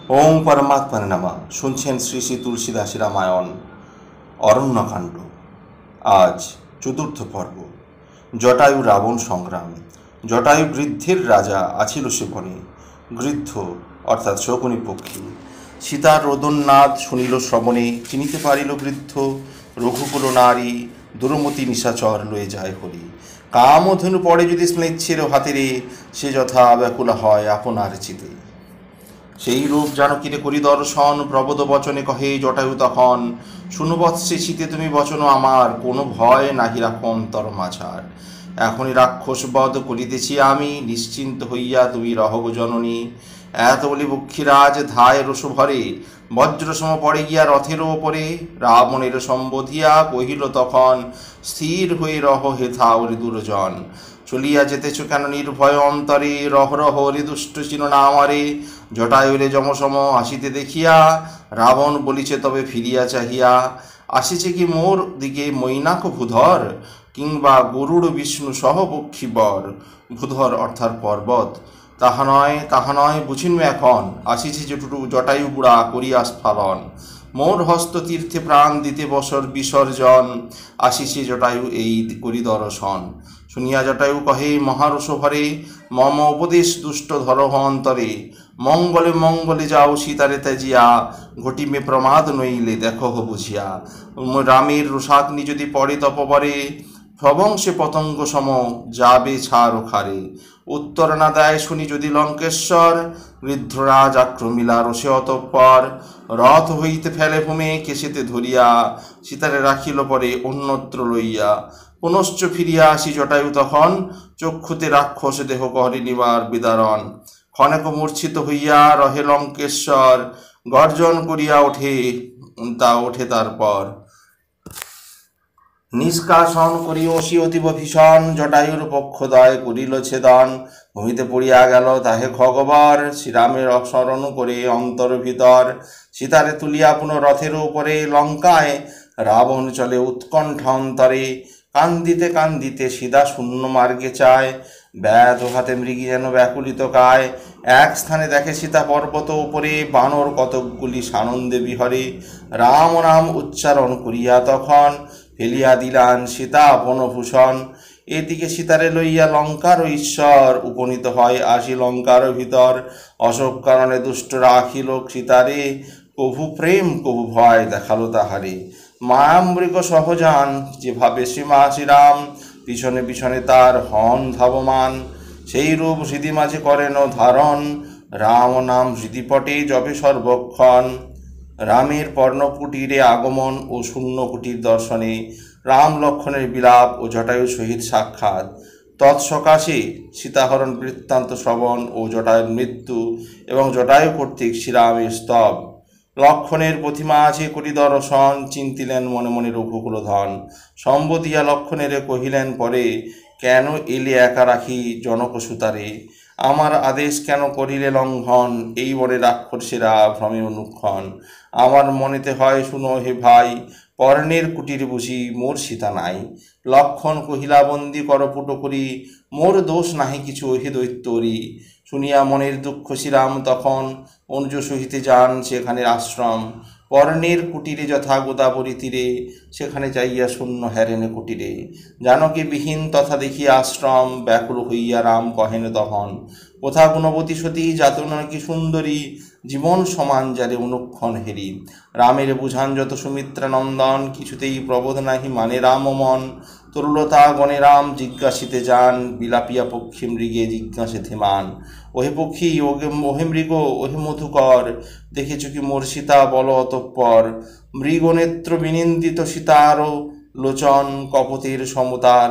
ওম পরমাত্মানে নমঃ। শুনছেন শ্রী শ্রী তুলসীদাসী রামায়ণ অরণ্যকাণ্ড। আজ চতুর্থ পর্ব। জটায়ু রাবণ সংগ্রাম। জটায়ু গৃদ্ধের রাজা আছিল সে বনে। গৃদ্ধ অর্থাৎ শকুনি পক্ষী। সীতার রোদননাদ শুনিল শ্রবণে, চিনিতে পারিল গৃদ্ধ রঘুকুল নারী, দুরমতি নিশাচর লয়ে যায় হরি। কামধনু পড়ে যদি স্নেচ্ছের হাতেরে, সে যথা ব্যাকুলা হয় আপনার চিতে। সেই রূপ জানকীরে করি দর্শন, প্রবোদ বচনে কহে জটায়ু তখন, শুনবৎসে শীতে তুমি বচন আমার, কোনো ভয় নাহি রাখো অন্তর মাঝার। এখনই রাক্ষস বধ করিতেছি আমি, নিশ্চিন্ত হইয়া তুমি রহব জননী। এত বলি বক্ষীরাজ ধায় রোষ ভরে, বজ্রসম পড়ে গিয়া রথের ওপরে। রাবণের সম্বোধিয়া কহিল তখন, স্থির হয়ে রহ হেথা ওরে দুর্জন। চলিয়া যেতেছ কেন নির্ভয় অন্তরে, রহ রহ রে দুষ্ট চির না আমারে। জটায়ুরে যমসম আসিতে দেখিয়া, রাবণ বলিছে তবে ফিরিয়া চাহিয়া, আসিছে কি মোর দিকে মৈনাক ভূধর, কিংবা গরুড় বিষ্ণু সহ পক্ষীবর। ভূধর অর্থাৎ পর্বত। তাহা নয় বুঝিনু এখন, আসিছে জটায়ু বুড়া করিয়া স্ফালন। মোর হস্ত তীর্থে প্রাণ দিতে বসর বিসর্জন, আসিছে জটায়ু এই করি দর্শন। শুনিয়া জটায়ু কহে মহারোষ ভরে, মম উপদেশ দুষ্ট ধরহ অন্তরে। মঙ্গলে মঙ্গলে যাও সীতারে ত্যাজিয়া, ঘটিমে প্রমাদ নইলে দেখো বুঝিয়া। রামের রোষাগ্নি যদি পড়ে তপবরে, প্রবংশে পতঙ্গ সম যাবে ছাড় খারে। উত্তর না দেয় শুনি যদি লঙ্কেশ্বর, বৃদ্ধরাজ আক্রমিলা রোষে অতঃপর। রথ হইতে ফেলে ভূমে কেশেতে ধরিয়া, সীতারে রাখিল পরে অন্যত্র লইয়া। পুনশ্চ ফিরিয়া আসি জটায়ু তখন, চক্ষুতে রাক্ষস দেহ করে নিবার বিদারণ। ক্ষণেক মূর্ছিত হইয়া রহে লঙ্কেশ্বর, গর্জন করিয়া ওঠে তারপর। নিষ্কাশন করি অসি অতীব ভীষণ, জটায়ুর পক্ষদয় করিল ছেদন। ভূমিতে পড়িয়া গেল তাহে খগবর, শ্রীরামের স্মরণ করে অন্তর ভিতর। সীতারে তুলিয়া পুনঃ রথের উপরে, লঙ্কায় রাবণ চলে উৎকণ্ঠা অন্তরে। কান্দিতে কান্দিতে সীতা শূন্য মার্গে চায়, ব্যাধ হাতে মৃগী যেন ব্যাকুলিত কায়। এক স্থানে দেখে সীতা পর্বত উপরে, বানর কতকগুলি সানন্দে বিহরে। রাম নাম উচ্চারণ করিয়া তখন, ফেলিয়া দিলান সীতা বনভূষণ। এদিকে সীতারে লইয়া লঙ্কার ঈশ্বর, উপনীত হয় আসি লঙ্কার ভিতর। অশোক কারণে দুষ্ট রাখিল সীতারে, কভু প্রেম কভু ভয় দেখালো তাহারে। মায়ামৃগ সহজান যেভাবে সীমা শ্রীরাম, পিছনে পিছনে তার হন ধাবমান। সেই রূপ হৃদি মাঝে করেন ধারণ, রাম নাম হৃদিপটে জপে সর্বক্ষণ। রামের পর্ণকুটিরে আগমন ও শূন্য কুটির দর্শনে, রাম লক্ষ্মণের বিলাপ ও জটায়ুর সহিত সাক্ষাৎ। তৎসকাশে সীতাহরণ বৃত্তান্ত শ্রবণ ও জটায়ুর মৃত্যু, এবং জটায়ু কর্তৃক শ্রীরামের স্তব। লক্ষণের প্রতিমা আছে করি দর্শন, চিন্তিলেন মনে মনে রঘুকুলধন। সম্বোধিয়া লক্ষণের কহিলেন পরে, কেন এলে একা রাখি জনক সুতারে। আমার আদেশ কেন করিলে লঙ্ঘন, এই বনে রাক্ষসেরা ভ্রমে অনুক্ষণ। আমার মনেতে হয় শুনো হে ভাই, পর্ণের কুটির বুঝি মোর সীতা নাই। লক্ষণ কহিলা বন্দি কর পুটো করি, মোর দোষ নাহি কিছু হে দৈত্যরি। শুনিয়া মনের দুঃখ শ্রীরাম তখন, অনুজ সহিতে যান সেখানে আশ্রম। পর্ণের কুটিরে যথা গোদাবরী তীরে, সেখানে যাইয়া শূন্য হেরেন কুটিরে। জানকী বিহীন তথা দেখিয়া আশ্রম, ব্যাকুল হইয়া রাম কহেন তখন, কোথা গুণবতী সতী যাতনা কি সুন্দরী, জীবন সমান যারে অনুক্ষণ হেরি। রামের বুঝান যত সুমিত্রা নন্দন, কিছুতেই প্রবোধ নাহি মানে রাম মন। তরুলতা গণে রাম জিজ্ঞাসিতে যান, বিলাপিয়া পক্ষী মৃগে জিজ্ঞাসে ধীমান। ওহে পক্ষী ওহে মৃগ ওহে মধুকর, দেখেছ কি মোর সীতা বল অতঃপর। মৃগনেত্র বিনিন্দিত সীতার লোচন, কপতের সমতার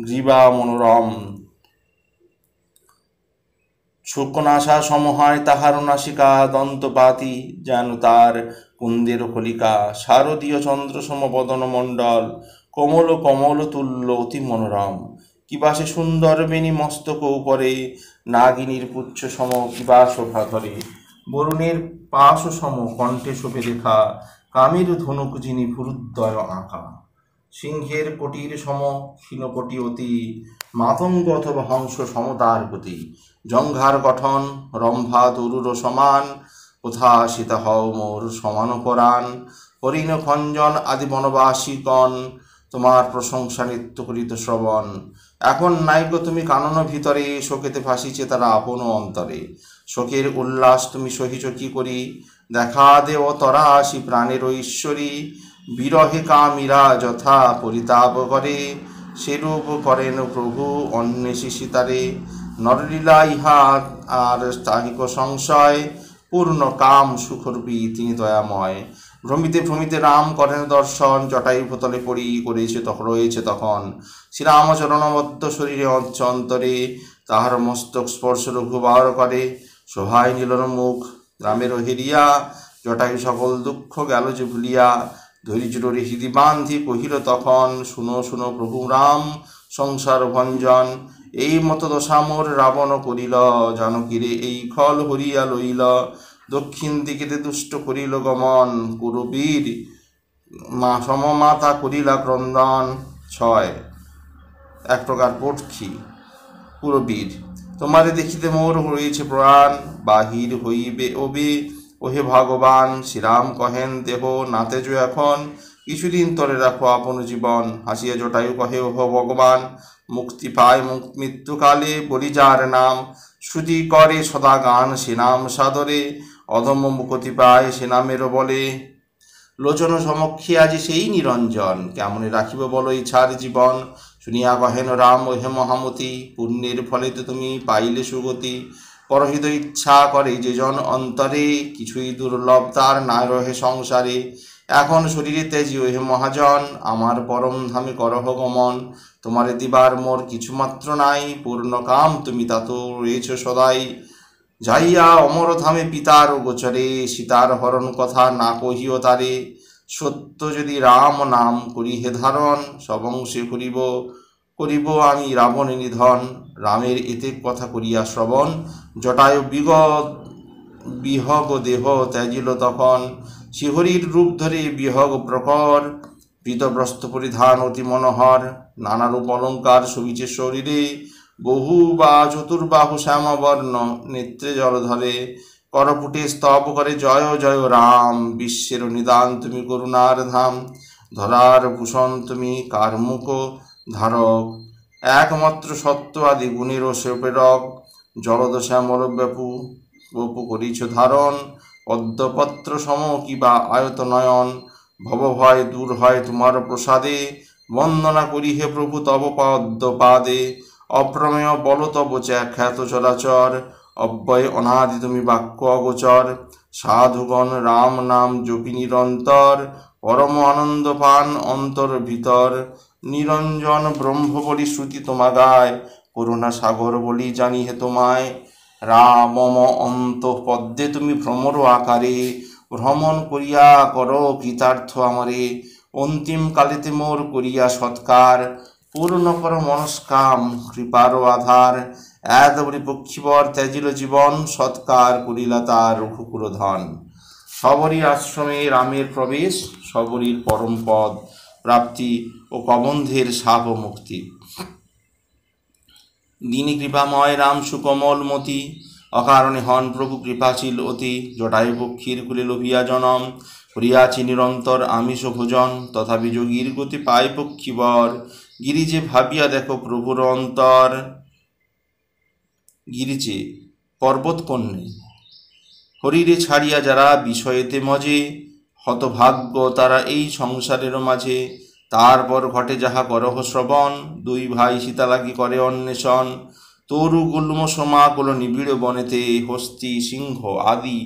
গ্রীবা মনোরম। শুকনাশা সমহায় তাহার নাসিকা, দন্তপাতি যেন তার কুন্দের কলিকা। শারদীয় চন্দ্র সম বদন মণ্ডল, কোমল কমল তুল্য অতি মনোরম। কিবা সে সুন্দর বেণী মস্তক উপরে, নাগিনীর পুচ্ছ সম কিবা শোভা ধরে। বরুণের পাশ সম কণ্ঠে শোভে লেখা, কামের ধনুক যিনি ভুরুদ্বয় আঁকা। সিংহের কোটির সম ক্ষীণকটি অতি, মাতঙ্গ অথবা হংস সমতার গতি। জঙ্ঘার গঠন রম্ভা তরুর সমান, কোথা সীতা হও মোর সমান পরাণ, হরিণ খঞ্জন আদি বনবাসীগণ তোমার প্রশংসা নিত্য করিত শ্রবণ। এখন নাইগো তুমি কানন ভিতরে, শোকেতে ভাসিছে তারা আপন অন্তরে। শোকের উল্লাস তুমি সহিছ কি করি, দেখা দেও তরা আসি প্রাণের ঐশ্বরী। বিরহে কামীরা যথা পরিতাপ করে, সেরূপ করেন প্রভু অন্বেষী সীতারে। নরলীলা ইহা আর তাহিক সংশয়, পূর্ণ কাম সুখরূপী তিনি দয়াময়। ভ্রমিতে ভ্রমিতে রাম করেন দর্শন, জটায়ু ভূতলে পড়ি করেছে রয়েছে তখন। শ্রীরামচরণবদ্ধ শরীরে অন্তরে, তাহার মস্তক স্পর্শ রঘুবার করে। শোভায় নীলর মুখ রামের হেরিয়া, জটায়ু সকল দুঃখ গেল যে ভুলিয়া। ধৈর্যরে হৃদি বান্ধি কহিল তখন, শুনো শুনো প্রভু রাম সংসার ভঞ্জন। এই মত দশা মোর রাবণ করিল, জানকীরে এই খল হরিয়া লইল। দক্ষিণ দিকেতে দুষ্ট করিল গমন, কুরবীর সমমাতা করিলা ক্রন্দন। 6 এক প্রকার পটখি। কুরবীর তোমারে দেখিতে মোর হয়েছে প্রাণ, বাহির হইবে ওবে ওহে ভগবান। শ্রীরাম কহেন দেহ নাতেজ এখন, কিছুদিন তরে রাখো আপন জীবন। হাসিয়া জটায়ু কহে ওহ ভগবান, মুক্তি পায় মৃত্যুকালে বলি যার নাম। শ্রুতি করে সদা গান সে নাম সাদরে, অধম মুকতি পায় সে নামেরও বলে। লোচন সমক্ষে আজি সেই নিরঞ্জন, কেমনে রাখিব বলো ইচ্ছার জীবন। শুনিয়া কহেন রাম ওহে মহামতি, পুণ্যের ফলেতে তুমি পাইলে সুগতি। পরহিত ইচ্ছা করে যে জন অন্তরে, কিছুই দুর্লভ তার না রহে সংসারে। এখন শরীরে তেজি ওহে মহাজন, আমার পরম ধামে করহ গমন। তোমারে দিবার মোর কিছুমাত্র নাই, পূর্ণ কাম তুমি তাত রয়েছ সদাই। যাইয়া অমর ধামে পিতার গোচরে, সীতার হরণ কথা না কহিও তারে। সত্য যদি রাম নাম করি হে ধারণ, সবংশে করিব আমি রাবণ নিধন। রামের এতে কথা করিয়া শ্রবণ, জটায়ু বিহগ দেহ ত্যাজিল তখন। শিহরির রূপ ধরে বিহগ প্রকর, পীতবস্ত্র পরিধান অতি মনোহর। নানারূপ অলঙ্কার শোভিছে শরীরে, বহু বা চতুর্বাহু শ্যামবর্ণ নেত্রে জল ধরে। করপুটে স্তব করে জয় জয় রাম, বিশ্বের নিদান তুমি করুণার ধাম। ধরার ভূষণ তুমি কারমুখ ধারক, একমাত্র সত্য আদি গুণেরও প্রেরক। জলদ শ্যামল বপু করিছ ধারণ, পদ্মপত্র সম কিবা আয়ত নয়ন। ভবভয় দূর হয় তোমার প্রসাদে, বন্দনা করি হে প্রভু তব পদ্মপাদে। অপ্রমেয় বল তব খ্যাত চরাচর, অব্যয় অনাদি তুমি বাক্য অগোচর। সাধুগণ রাম নাম জপি নিরন্তর, পরম আনন্দ পান অন্তর ভিতর। নিরঞ্জন ব্রহ্ম বলি শ্রুতি তোমা গায়, করুণা সাগর বলি জানি হে তোমায়। রামম অন্ত পদ্মে তুমি ভ্রমর আকারে, ভ্রমণ করিয়া করো কৃতার্থ আমারে। অন্তিম কালেতে মোর করিয়া সৎকার, পূর্ণ কর মনস্কাম কৃপার আধার। এত বলি পক্ষীবর ত্যাজিল জীবন, সৎকার করিলা তার রঘুকুল ধন। সবরই আশ্রমে রামের প্রবেশ, সবরই পরম পদ প্রাপ্তি ও কবন্ধের শাপ মুক্তি। দীনি কৃপাময় রাম সুকমল মতি, অকারণে হন প্রভু কৃপাশীল অতি। জটায়ু পক্ষীর কুলে লোভিয়া জনম, করিয়াছি নিরন্তর আমিষ ভোজন। তথাপি যোগীর গতি পায় পক্ষীবর, গিরিজে ভাবিয়া দেখো প্রভুর অন্তর। গিরিজে পর্বত কন্যে হরিরে ছাড়িয়া যারা বিষয়েতে মজে, হতভাগ্য তারা এই সংসারের মাঝে। তারপর ঘটে যাহা করহ শ্রবণ, দুই ভাই সীতা লাগি করে অন্বেষণ। তরু গুল্ম সমাকুল নিবিড় বনেতে, হস্তি সিংহ আদি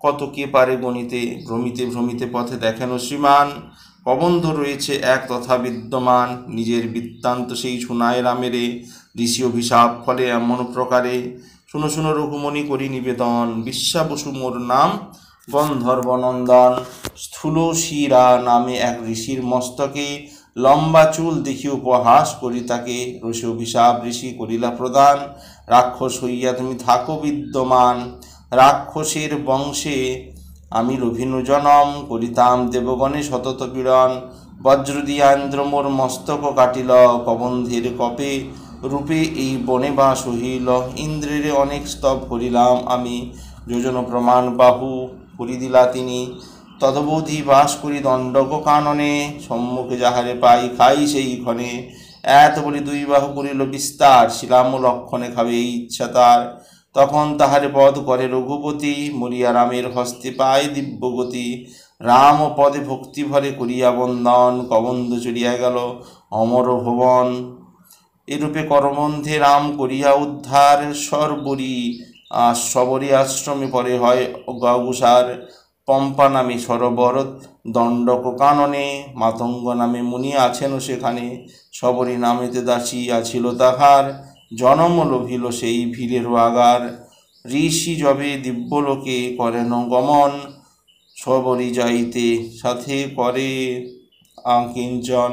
কত কে পারে গণিতে। ভ্রমিতে ভ্রমিতে পথে দেখেন শ্রীমান, কবন্ধ রয়েছে এক তথা বিদ্যমান। নিজের বৃত্তান্ত সেই শুনায় রামেরে, ঋষি অভিশাপ ফলে এমন প্রকারে। শুনো শুনো রঘুমণি করি নিবেদন, বিশ্বাবসু মোর নাম গন্ধর্ব নন্দন। স্থূল শিরা নামে এক ঋষির মস্তকে, লম্বা চুল দেখি উপহাস করি তাকে। ঋষি অভিশাপ ঋষি করিলা প্রদান, রাক্ষস হইয়া তুমি থাকো বিদ্যমান। রাক্ষসের বংশে আমি লোভিনু জনম, করিতাম দেবগণে সতত পীড়ন। বজ্র দিয়া ইন্দ্র মোর মস্তক কাটিল, কবন্ধের কপে রূপে এই বনে বাস হইল। ইন্দ্রের অনেক স্তব করিলাম আমি, যোজন প্রমাণ বাহু করি দিলা তিনি। তদবধি বাস করি দণ্ডক কাননে, সম্মুখে যাহারে পাই খাই সেই ক্ষণে। এত বলি দুই বাহু করিল বিস্তার, শিলাম লক্ষণে খাবে এই ইচ্ছা তার। তখন তাহারে পদ করে রঘুপতি, মরিয়া রামের হস্তে পায় দিব্যগতি। রাম পদে ভক্তি ভরে করিয়া বন্দন, কবন্ধ চড়িয়া গেল অমর ভুবন। এরূপে করবন্ধে রাম করিয়া উদ্ধার, সবরী আশ্রমে পরে হয় গগুসার। পম্পা নামে সরোবর দণ্ডক কাননে, মাতঙ্গ নামে মুনি আছেন সেখানে। সবরী নামেতে দাসী আছিল তাহার, জনম লোভিল সেই ভিড়ের আগার। ঋষি যবে দিব্যলোকে করেন গমন, সবরী যাইতে সাথে করে আকিঞ্চন।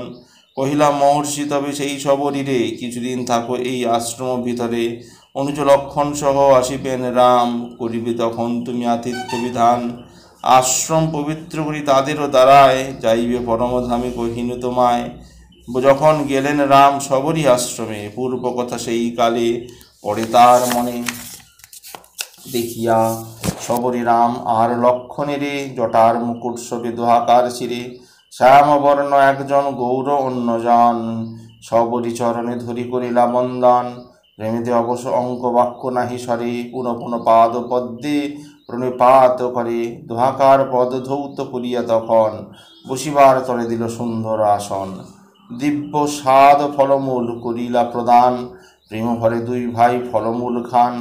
কহিলাম মহর্ষি তবে সেই সবরীরে, কিছুদিন থাকো এই আশ্রম ভিতরে। অনুজ লক্ষণ সহ আসিবেন রাম, করিবে তখন তুমি আতিথ্য বিধান। আশ্রম পবিত্র করি তাদেরও দ্বারায়, যাইবে পরমধামে কহিনু তোমায়। যখন গেলেন রাম সবরী আশ্রমে, পূর্ব কথা সেই কালে পড়ে তার মনে। দেখিয়া সবরী রাম আর লক্ষণেরে, জটার মুকুট শোভে দোহাকার শিরে। শ্যামবর্ণ একজন গৌর অন্যজন, সবরী চরণে ধরি করিলা বন্দন। প্রেমেতে অবশ্য অঙ্ক বাক্য নাহি সরে, পুনঃ পুনঃ পাদ পদ্মে প্রণিপাত করে। দোহাকার পদ ধৌত করিয়া তখন, বসিবার তরে দিল সুন্দর আসন। দিব্য স্বাদ ফলমূল করিলা প্রদান, প্রেম ভরে দুই ভাই ফলমূল খান।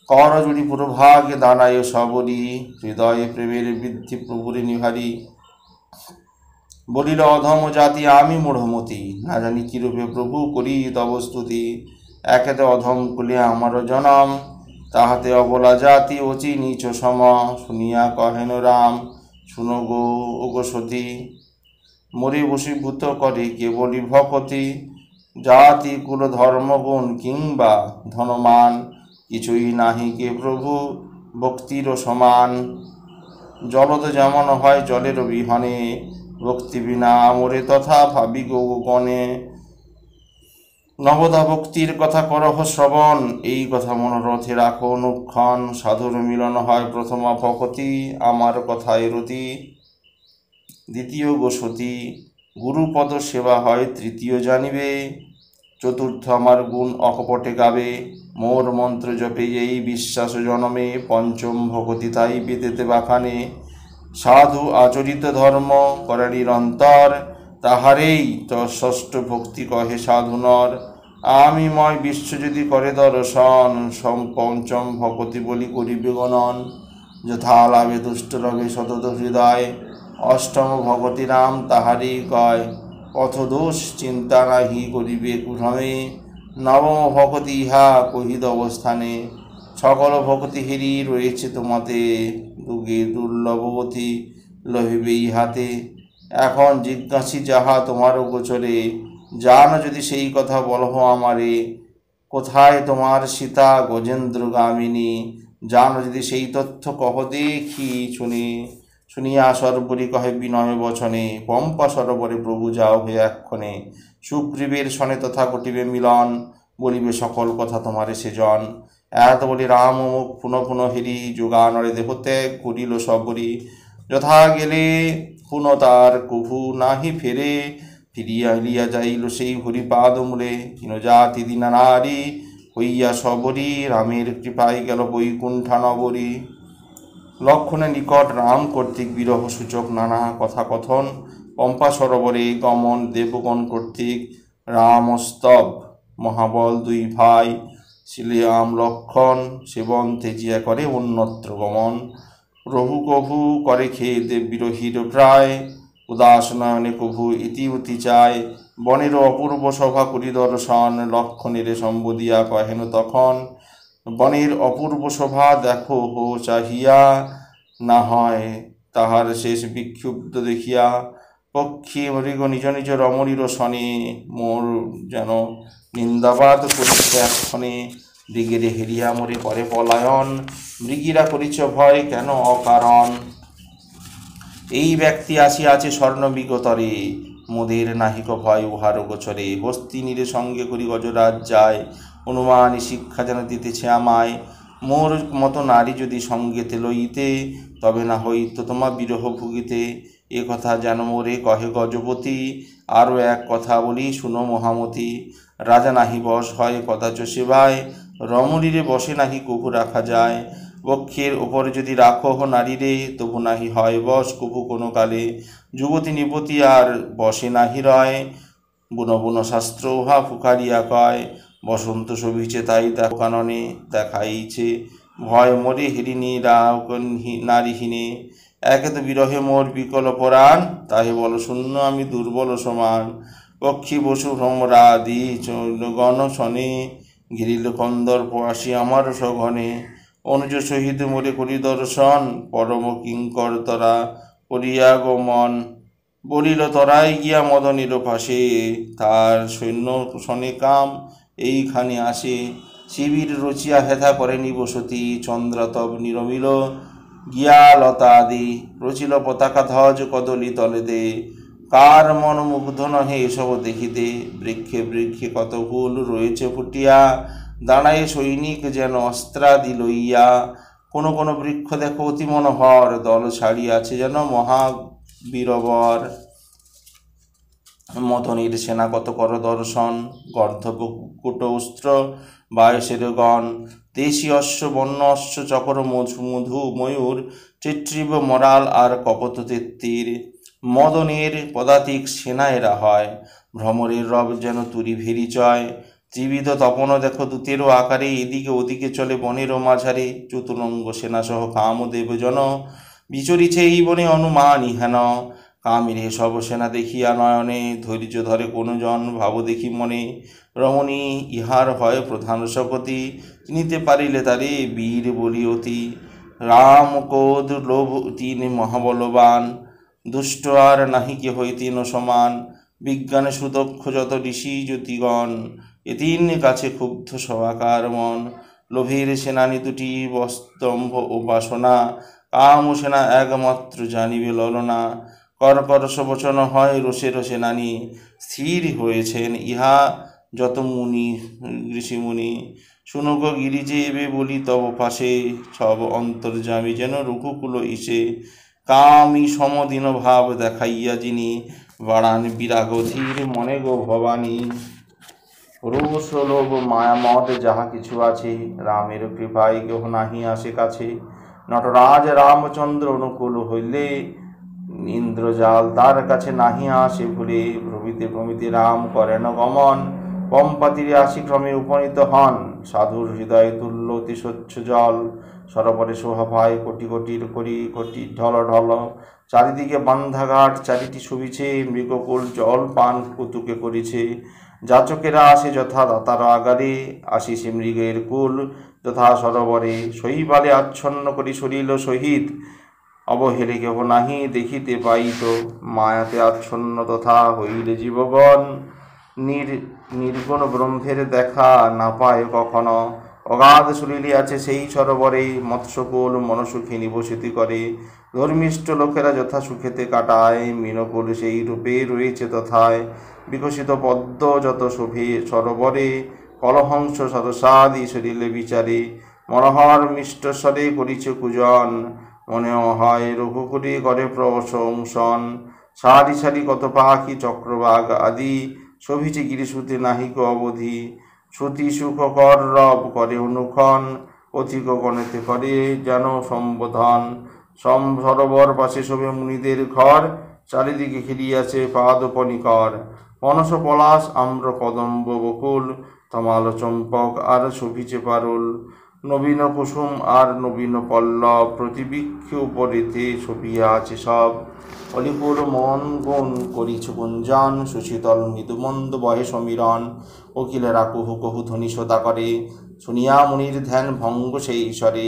করজুড়ি পুরভাগে দাঁড়ায় সবরী, হৃদয়ে প্রেমের বৃদ্ধি প্রভুরে নিহারি। বলিল অধম জাতি আমি মূঢ়মতি, না জানি কিরূপে প্রভু করি তব স্তুতি। একেতে অধম কুলে আমারও জনম, তাহাতে অবলা জাতি অচি নীচ সম। শুনিয়া কহেন রাম শুনো গো ওগো সতী, মরে বশীভূত করে কেবলি ভকতি। জাতি কুল ধর্মগুণ কিংবা ধনমান, কিছুই নাহি কে প্রভু ভক্তির সমান। জলদ যেমন হয় জলের বিহনে, ভক্তি বিনা মরে তথা ভাবি গো গণে। নবদা ভক্তির কথা করহ শ্রবণ, এই কথা মনোরথে রাখো অনুক্ষণ। সাধুর মিলন হয় প্রথমা ভকতি, আমার কথায় রতি দ্বিতীয় গো সতী। গুরুপদ সেবা হয় তৃতীয় জানিবে, চতুর্থ আমার গুণ অকপটে গাবে। মোর মন্ত্র জপে এই বিশ্বাস জনমে, পঞ্চম ভকতি তাই পেতেতে বাখানে। সাধু আচরিত ধর্ম করে নিরন্তর, তাহারেই ষষ্ঠ ভক্তি কহে সাধুনর। আমি ময় বিশ্ব যদি করে দর্শন, পঞ্চম ভকতি বলি করিবে গণন। যথা লাভে দুষ্ট রবে সতত হৃদয়, অষ্টম ভকতি নাম তাহারই কয়। পথদোষ চিন্তা নাহি করিবে কুভ্রমে, নবম ভকতি ইহা কহিত অবস্থানে। সকল ভক্তি হেরি রয়েছে তোমাতে, দুর্গে দুর্লভবতী লভিবে ইহাতে। এখন জিজ্ঞাসি যাহা তোমারও গোচরে, জান যদি সেই কথা বলহ আমারে। কোথায় তোমার সীতা গজেন্দ্রগামিনী, জান যদি সেই তথ্য কহ দেখি শুনি। শুনিয়া সর্বরী কহে বিনয় বচনে, পম্পা সরোবরে প্রভু যাও হয়ে এক্ষণে। সুগ্রীবের সনে তথা ঘটিবে মিলন, বলিবে সকল কথা তোমারে সেজন। এত বলি রাম মুখ পুনঃ পুনঃ হেরি, যোগানরে দেহত্যাগ করিল সবরী। যথা গেলে পুনঃ তার কভু নাহি ফেরে, ফিরিয়া হিলিয়া যাইল সেই হরিপাদ মূলে। হীনজাতি দীনা নারী হইয়া সবরী, রামের কৃপায় গেল বৈকুণ্ঠা নগরী। লক্ষণের নিকট রাম কর্তৃক বিরহ সূচক নানা কথা কথন, পম্পা সরোবরে গমন দেবগণ কর্তৃক। রামস্তব মহাবল দুই ভাই, শ্রীরাম লক্ষণ সেবন তেজিয়া করে অন্যত্র গমন। প্রভু কভু করে খেয়ে দেব বিরহীর প্রায়, উদাস নয়নে কভু ইতি উতি চায়। বনের অপূর্ব শোভা করি দর্শন, লক্ষণের সম্বোধিয়া কহেন তখন। বনের অপূর্ব শোভা দেখো হো চাহিয়া, না হয় তাহার শেষ বিক্ষুব্ধ দেখিয়া। পক্ষী মৃগ নিজ নিজ রমণীর শনে, মোর যেন নিন্দাবাদ করিছে এক্ষণে। মৃগের হেরিয়া মরে করে পলায়ন, মৃগীরা করিছ ভয় কেন অকারণ। এই ব্যক্তি আসিয়াছে স্বর্ণ বিগতরে, মোদের নাহিক ভয় উহার গোচরে। হস্তিনীর সঙ্গে করি গজরাজ যায়, অনুমানী শিক্ষা যেন দিতেছে আমায়। মোর মতো নারী যদি সঙ্গেতে লইতে, তবে না হইত তোমা বিরহ ভুগিতে। এ কথা যেন মোরে কহে গজপতি, আরও এক কথা বলি শুনো মহামতি। রাজা নাহি বশ হয় কদাচ সেবায়, রমণীরে বসে নাহি কভু রাখা যায়। বক্ষের ওপর যদি রাখো নারীরে, তবু নাহি হয় বশ কভু কোনো কালে। যুবতী নিপতি আর বসে নাহি রয়, বুনো বুনো শাস্ত্র উহা ফুকারিয়া কয়। বসন্ত শোভিছে তাই দেখো কাননে, দেখাইছে ভয় মোরে হেরিনি নারীহীনে। একে তো বিরহে মোর বিকল পরাণ, তাহে বল শূন্য আমি দুর্বল সমান। পক্ষী বসু ভ্রমরাদি গণ শনে, ঘিরিল কন্দর্প আসি আমার সঘনে। অনুজ সহিত মোরে করি দর্শন, পরম কিঙ্কর তরা করিয়া গমন। বলিল তরাই গিয়া মদনের পাশে, তার সৈন্য শনে কাম এইখানে আসে। শিবির রচিয়া হেথা করেনি বসতি, চন্দ্রতব নিরমিল গিয়া লতা আদি। রচিল পতাকা ধ্বজ কদলী তলে দে, কার মন মুগ্ধ নহে এসব দেখিতে। বৃক্ষে বৃক্ষে কত ফুল রয়েছে ফুটিয়া, দাঁড়ায় সৈনিক যেন অস্ত্রাদি লইয়া। কোনো কোনো বৃক্ষ দেখো অতি মনোহর, দল ছাড়িয়াছে যেন মহাবীরবর। মদনের সেনা কত কর দর্শন, গর্ধব কুট অস্ত্র বায়সের গণ। দেশী অশ্ব বন্য অশ্ব চকর মধু ময়ূর, চিত্রিব মরাল আর কপত তেত্তির। মদনের পদাতিক সেনা এরা হয়, ভ্রমরের রব যেন তুরি ভেরি চয়। ত্রিবিধ তপন দেখো দূতেরও আকারে, এদিকে ওদিকে চলে বনেরও মাঝারে। চতুরঙ্গ সেনাসহ কামদেব জন, বিচরিছে এই বনে অনুমান ইহেন। কামিরে সব সেনা দেখিয়া নয়নে, ধৈর্য ধরে কোনো জন ভাব দেখি মনে। রমণী ইহার হয় প্রধান শকতি, চিনিতে পারিলে তারে বীর বলি অতি। রাম ক্রোধ লোভ তিন মহাবলবান, দুষ্ট আর নাহি কে হই তিন সমান। বিজ্ঞানে সুদক্ষ যত ঋষি জ্যোতিগণ, এ তিন কাছে ক্ষুব্ধ সবাকার মন। লোভের সেনানি দুটি বস্তম্ভ ও বাসনা, কাম সেনা একমাত্র জানিবে ললনা। কর্করশ বচন হয় রোষে রোষে নানি, স্থির হয়েছেন ইহা যত মুনি ঋষিমুনি। শুনক গিরিজে এবে বলি তব পাশে, সব অন্তর্যামী যেন রঘুকুল ইসে। কামী সমদিন ভাব দেখাইয়া যিনি, বাড়ান বিরাগ ধীর মনে গো ভবানী। রোষ লোভ মায়া মদ যাহা কিছু আছে, রামের কৃপায় কেহ নাহি আসে কাছে। নটরাজ রামচন্দ্র অনুকূল হইলে, ইন্দ্রজাল তার কাছে নাহি আসে ভুলে। প্রভৃতি প্রমিতি রাম করেন গমন, পম্পা তীরে আসি ক্রমে উপনীত হন। সাধুর হৃদয়ে তুল্য অতি স্বচ্ছ জল, সরোবরে শোভা পায় কোটি কোটির করি কোটি ঢল ঢল। চারিদিকে বান্ধাঘাট চারিটি শুভিছে, মৃগকুল জল পান কুতুকে করিছে। যাচকেরা আসে যথা দাতার আগারে, আসিছে মৃগের কুল যথা সরোবরে। শৈবালে আচ্ছন্ন করি সরিল সহিত, অবহেলে কেহ নাহি দেখিতে পাইত। মায়াতে আচ্ছন্ন তথা হইলে জীবগণ, নির্গুণ ব্রহ্মের দেখা না পায় কখনো। অগাধ সুলিলি আছে সেই সরোবরে, মৎস্যকুল মনসুখে নিবসতি করে। ধর্মিষ্ঠ লোকেরা যথা সুখেতে কাটায়, মীনকুল সেই রূপে রয়েছে তথায়। বিকশিত পদ্ম যত শোভে সরোবরে, কলহংস সদসাদি সরিলে বিচারে। মনোহর মিষ্টস্বরে করিছে পূজন, মনেও হয় রঘুকুলে করে প্রশংসন। সারি সারি কত পাখি চক্রবাগ আদি, শোভিছে গিরিশুতে নাহিক অবধি। শ্রুতি সুখকর রব করে অনুক্ষণ, অধিক গণেতে করে যেন সম্বোধন। সরোবর পাশে শোভে মুনিদের ঘর, চারিদিকে ঘিরিয়াছে পাদপনিকর। পনস পলাশ আম্র কদম্ব বকুল, তমাল চম্পক আর শোভিছে পারুল। নবীন কুসুম আর নবীন পল্লব, প্রতিবৃক্ষ উপরেতে ছবিয়া আছে সব। অলিপুর মন গুণ করিছে গুঞ্জন, সুশীতল মৃদুমন্দ বহে সমীরণ। কোকিলেরা কুহু কুহু ধ্বনি সদা করে, শুনিয়া মুনির ধ্যান ভঙ্গ সেই ঈশ্বরে।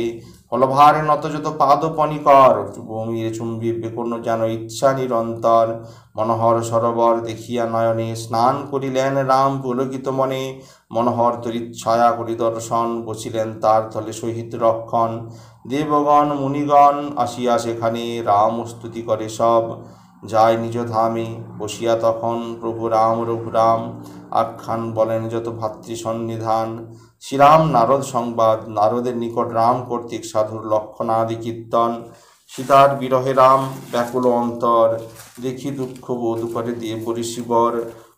ফলভারে নত যত পাদপনিকর, ভূমির চুম্বিবে কোনো যেন ইচ্ছা নিরন্তর। মনোহর সরোবর দেখিয়া নয়নে, স্নান করিলেন রাম পুলকিত মনে। মনোহর তরিচ্ছায়া করি দর্শন, বসিলেন তার তলে সহিত রক্ষণ। দেবগণ মুনিগণ আসিয়া সেখানে, রাম স্তুতি করে সব যায় নিজ ধামে। বসিয়া তখন প্রভু রাম রঘুরাম, আখ্যান বলেন যত ভাতৃ সন্নিধান। শ্রীরাম নারদ সংবাদ, নারদের নিকট রাম কর্তৃক সাধুর লক্ষণাদি কীর্তন। সীতার বিরহে রাম ব্যাকুল অন্তর, দেখি দুঃখ বোধ করে দেব ঋষিবর।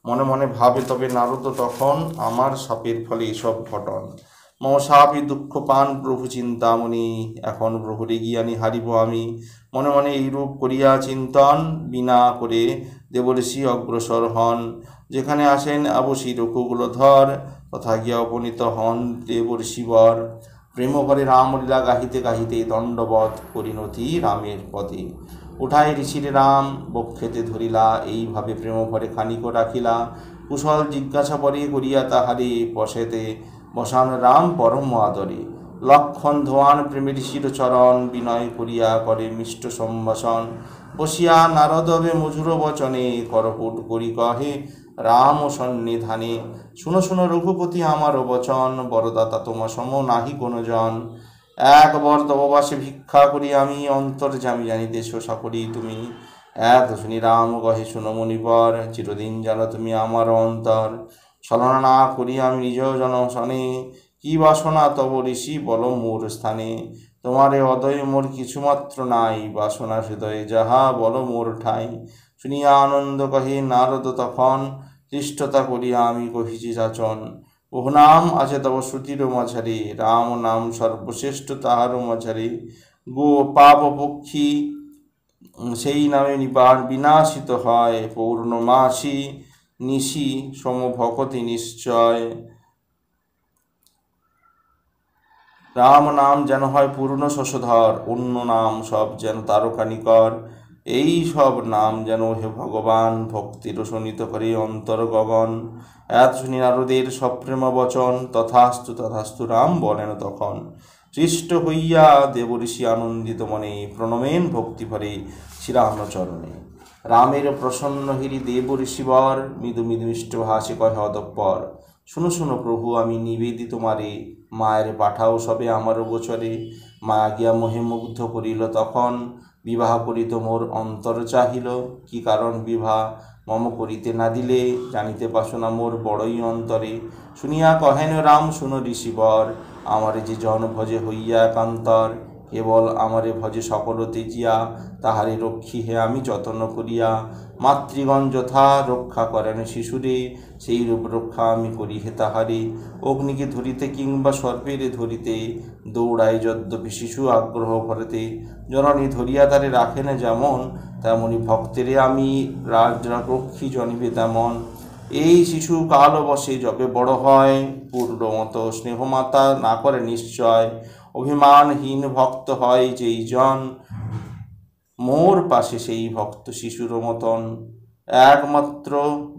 মনে মনে ভাবে তবে নারদ তখন, আমার শাপের ফলে এসব ঘটন। মম শাপে দুঃখ পান প্রভু চিন্তামণি, এখন প্রভু রেগিয়ানি হারিব আমি। মনে মনে এইরূপ করিয়া চিন্তন, বিনা করে দেবঋষি অগ্রসর হন। যেখানে আসেন অবশী রঘুকুলধর, তথা গিয়া উপনীত হন দেবঋষিবর। প্রেম করে রামলীলা গাহিতে গাহিতে, দণ্ডবধ পরিণতি রামের পদে। উঠায় ঋষির রাম বক্ষেতে ধরিলা, এইভাবে প্রেম ভরে খানিক রাখিলা। কুশল জিজ্ঞাসা পরে করিয়া তাহারে, বসেতে বসান রাম পরম আদরে। লক্ষণ ধোয়ান প্রেমের ঋষির চরণ, বিনয় করিয়া করে মিষ্ট সম্ভাষণ। বসিয়া নারদবে মধুর বচনে, করপুট করি কহে রাম সন্নিধানে। শুনো শুনো রঘুপতি আমার বচন, বরদাতা তোমা সম নাহি কোনো জন। একবার তববাসে ভিক্ষা করি আমি, অন্তর্যামী জানিতেছ সকলেই তুমি। এক শুনি রাম কহে শুনো মণিবর, চিরদিন জানো তুমি আমার অন্তর। ছলনা না করি আমি নিজ জনসনে, কি বাসনা তব ঋষি বল মোর স্থানে। তোমারে অদয় মোর কিছুমাত্র নাই, বাসনা হৃদয়ে যাহা বল মোর ঠাই। শুনিয়া আনন্দ কহে নারদ তখন, ধৃষ্টতা করিয়া আমি কহিছি যাচন। বহু নাম আছে তব শ্রুতির মাঝারে, রাম নাম সর্বশ্রেষ্ঠ তাহার মাঝারে। গো পাপ পক্ষী সেই নামে নিবার বিনাশিত হয়, পৌর্ণমাসী নিশি সম ভকতি নিশ্চয়। রাম নাম যেন হয় পূর্ণ শশধর, অন্য নাম সব যেন তারকানিকর। এই সব নাম যেন হে ভগবান, ভক্তির শোনিত করে অন্তর গগন। এত শুনি নারদের সপ্রেম বচন, তথাস্তু তথাস্তু রাম বলেন তখন। সৃষ্ট হইয়া দেবঋষি আনন্দিত মনে, প্রণমেন ভক্তি ভরে শ্রীরামচরণে। রামের প্রসন্ন হিরি দেব ঋষিবর, মৃদু মৃদু মিষ্ট ভাষে কহে অতঃপর। শুনো শুনো প্রভু আমি নিবেদি তোমারে, মায়ের পাঠাও সবে আমার গোচরে। মা গিয়া মোহে মুগ্ধ করিল তখন, বিবাহ করিতে মোর অন্তর চাহিল। কি কারণ বিবাহ মম করিতে না দিলে, জানিতে বাসনা মোর বড়ই অন্তরে। শুনিয়া কহেন রাম শুনো ঋষিবর, আমারে যে জন ভজে হইয়া একান্তর। কেবল আমারে ভজে সকল তেজিয়া, তাহারে রক্ষী হে আমি যত্ন করিয়া। মাতৃগণ যথা রক্ষা করেন শিশুরে, সেই রূপ রক্ষা আমি করি হে তাহারে। অগ্নিকে ধরিতে কিংবা সর্পেরে ধরিতে, দৌড়াই যদ্যপি শিশু আগ্রহ ভরেতে। জননী ধরিয়া তারে রাখেন যেমন, তেমনি ভক্তেরে আমি রক্ষী জনিবে তেমন। এই শিশু কাল বসে যবে বড় হয়, পূর্ণমত স্নেহমাতা না করে নিশ্চয়। অভিমানহীন ভক্ত হয় যেই জন, মোর পাশে সেই ভক্ত শিশুর মতন। একমাত্র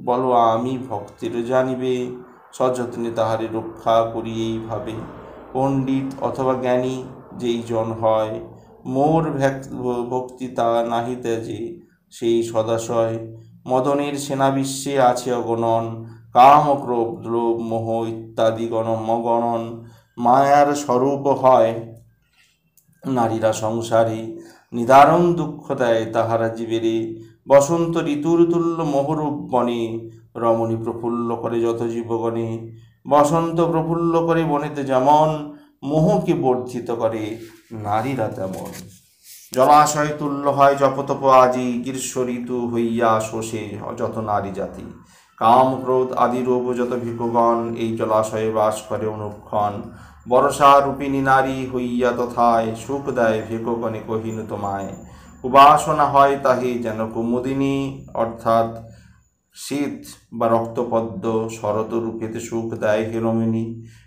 বলো আমি ভক্তির জানিবে, সযত্নে তাহারে রক্ষা করি এইভাবে। পণ্ডিত অথবা জ্ঞানী যেই জন হয়, মোর ভক্তি তা নাহি তেজে সেই সদাশয়। মদনের সেনা বিশ্বে আছে অগণন, কাম ক্রোধ লোভ মোহ ইত্যাদি গণন। মায়ার স্বরূপ হয় নারীরা সংসারে, নিদারুণ দুঃখ দেয় তাহারা জীবেরে। বসন্ত ঋতুর তুল্য মোহরূপ বনে, রমণী প্রফুল্ল করে যত জীবগণে। বসন্ত প্রফুল্ল করে বনেতে যেমন, মোহকে বর্ধিত করে নারীরা তেমন। জলাশয় তুল্য হয় জপতপ আজি, গ্রীষ্ম ঋতু হইয়া শোষে যত নারী জাতি। কাম ক্রোধ আদি রোগ যত ভিক্ষুগণ, এই জলাশয়ে বাস করে অনুক্ষণ। বর্ষা রূপিণী নারী হইয়া তথায়, সুখ দেয় ভিক্ষুগণে কহিনু তোমায়। উপাসনা হয় তাহে যেন কুমুদিনী, অর্থাৎ শীত বা রক্তপদ্ম শরৎ রূপেতে সুখ দেয় হিরমিনী।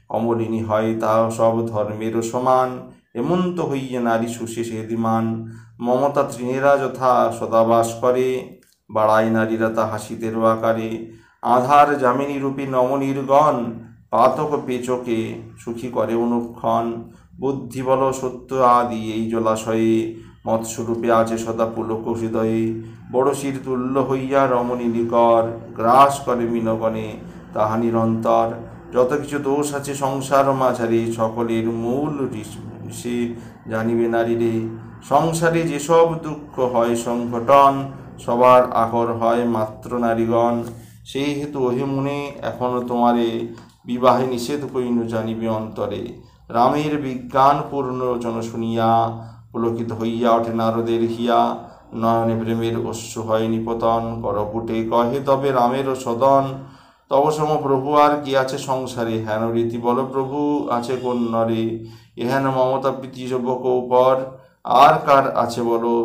অমলিনী হয় তা সব ধর্মের সমান, হেমন্ত হইয়া নারী সুশেষে দিমান। মমতা তৃণেরা যথা সদাবাস করে, বাড়ায় নারীরা তা হাসিতের আকারে। আধার যামিনী রূপী নমনীর গণ, পাতক পেচকে সুখী করে অনুক্ষণ। বুদ্ধি বল সত্য আদি এই জলাশয়ে, মৎস্যরূপে আছে সদা পুলক হৃদয়ে। বড়শির তুল্য হইয়া রমণী নিকর, গ্রাস করে মিনগণে তাহা নিরন্তর। যত কিছু দোষ আছে সংসার মাঝারে, সকলের মূল সে জানিবে নারীরে। সংসারে যেসব দুঃখ হয় সংঘটন, সবার আহর হয় মাত্র নারীগণ। সেই হেতু ওহে মুনে এখনো তোমারে বিবাহে নিষেধ কইনু জানিবে অন্তরে। রামের বিজ্ঞান পূর্ণ রচন শুনিয়া পুলকিত হইয়া ওঠে নারদের হিয়া। নয়নে প্রেমের অশ্রু হয় নিপতন, করপুটে কহে তবে রামের সদন। তব সম প্রভু আর কি আছে সংসারে, হেন রীতি বল প্রভু আছে কোন নরে। এহেন মমতা প্রীতি যুবক উপর, আর কার আছে বলো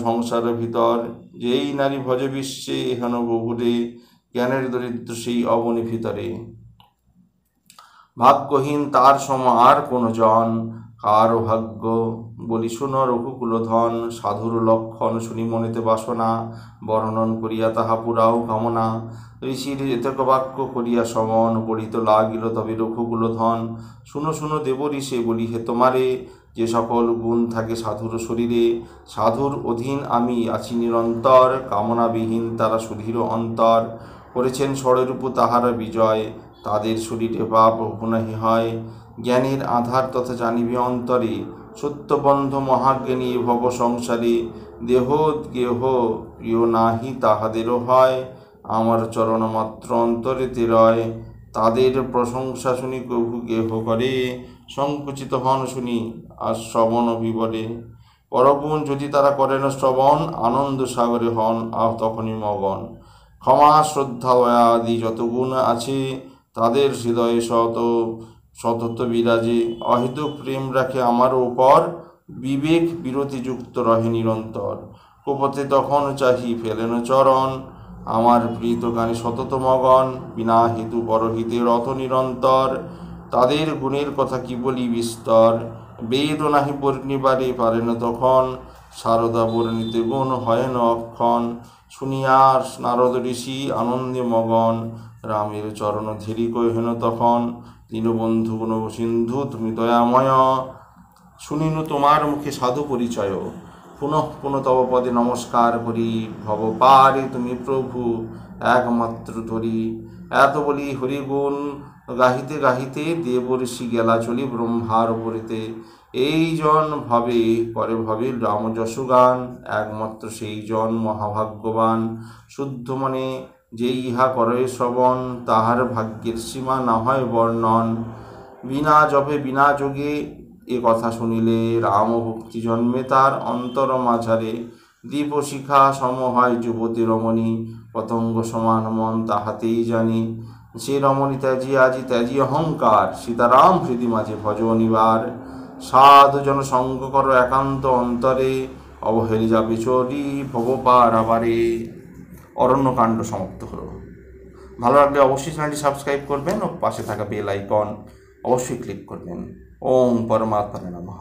সংসার ভিতর। যেই নারী ভজে বিশ্বে এহেন বহুরে, জ্ঞানের দরিদ্র সেই অবনী ভিতরে। ভাগ্যহীন তার সম আর কোন জন, কারো ভাগ্য বলি শুনো রঘুকুল ধন। সাধুর লক্ষণ শুনি মনেতে বাসনা, বর্ণন করিয়া তাহা পুরাও কামনা। ঋষির এতক বাক্য করিয়া সমন, পড়িত লাগিল তবে রঘুকুল ধন। শুনো শুনো দেব ঋষে বলি হে তোমারে, যে সকল গুণ থাকে সাধুর শরীরে। সাধুর অধীন আমি আছি নিরন্তর, কামনাবিহীন তারা সুধীর অন্তর। করেছেন ষড়রূপ তাহারা বিজয়, তাদের শরীরে পাপ পুনাহি হয়। জ্ঞানের আধার তথা জানিবে অন্তরে, সত্যবন্ধ মহাজ্ঞানী ভব সংসারে। দেহ গেহ প্রিয় নাহি তাহাদেরও হয়, আমার চরণ মাত্র অন্তরেতে রয়। তাদের প্রশংসা শুনি প্রভু গেহ করে, সংকুচিত হন শুনি আর শ্রবণ বিবরে। পরগুণ যদি তারা করেন শ্রবণ, আনন্দ সাগরে হন তখনই মগন। ক্ষমা শ্রদ্ধা দয়া আদি যত গুণ আছে, তাদের হৃদয়ে সতত বিরাজে। অহেতুক প্রেম রাখে আমার উপর, বিবেক বিরতিযুক্ত রহে নিরন্তর। কোপতে তখন চাহি ফেলেন চরণ, আমার প্রীত গানে সতত মগন। বিনা হেতু পরহিতে রত নিরন্তর, তাদের গুণের কথা কি বলি বিস্তর। বেদ নাহি বর্ণিবারে পারেন তখন, সারদা বর্ণিতে গুণ হয় ন অক্ষণ। শুনিয়া নারদ ঋষি আনন্দে মগন, রামের চরণ ধীরি কহেন তখন। দীনবন্ধু গুণ সিন্ধু তুমি দয়াময়, শুনিনু তোমার মুখে সাধু পরিচয়। পুনঃ পুনঃ তব পদে নমস্কার করি, ভব পারে তুমি প্রভু একমাত্র তরি। এত বলি হরিগুণ গাহিতে গাহিতে, দেব ঋষি গেলা চলি ব্রহ্মার উপরেতে। এই জন ভাবে করে ভাবে রাম যশগান, একমাত্র সেই জন মহাভাগ্যবান। শুদ্ধ মনে যে ইহা করে শ্রবণ, তাহার ভাগ্যের সীমা না হয় বর্ণন। বিনা জপে বিনা যোগে এ কথা শুনিলে, রাম ভক্তি জন্মে তার অন্তর মাঝারে। দীপ শিখা সম হয় যুবতী রমণী, পতঙ্গ সমান মন তাহাতেই জানি। সে রমণী ত্যাজি আজি ত্যাজি অহংকার, সীতারাম হৃদি মাঝে ভজ অনিবার। সাধু জন সঙ্গ কর একান্ত অন্তরে, অবহেলে যাবে চরি ভব পারাবারে। অরণ্যকাণ্ড সমাপ্ত হলো। ভালো লাগলে অবশ্যই চ্যানেলটি সাবস্ক্রাইব করবেন ও পাশে থাকা বেল আইকন অবশ্যই ক্লিক করবেন। ওম পরমাত্মা নমঃ।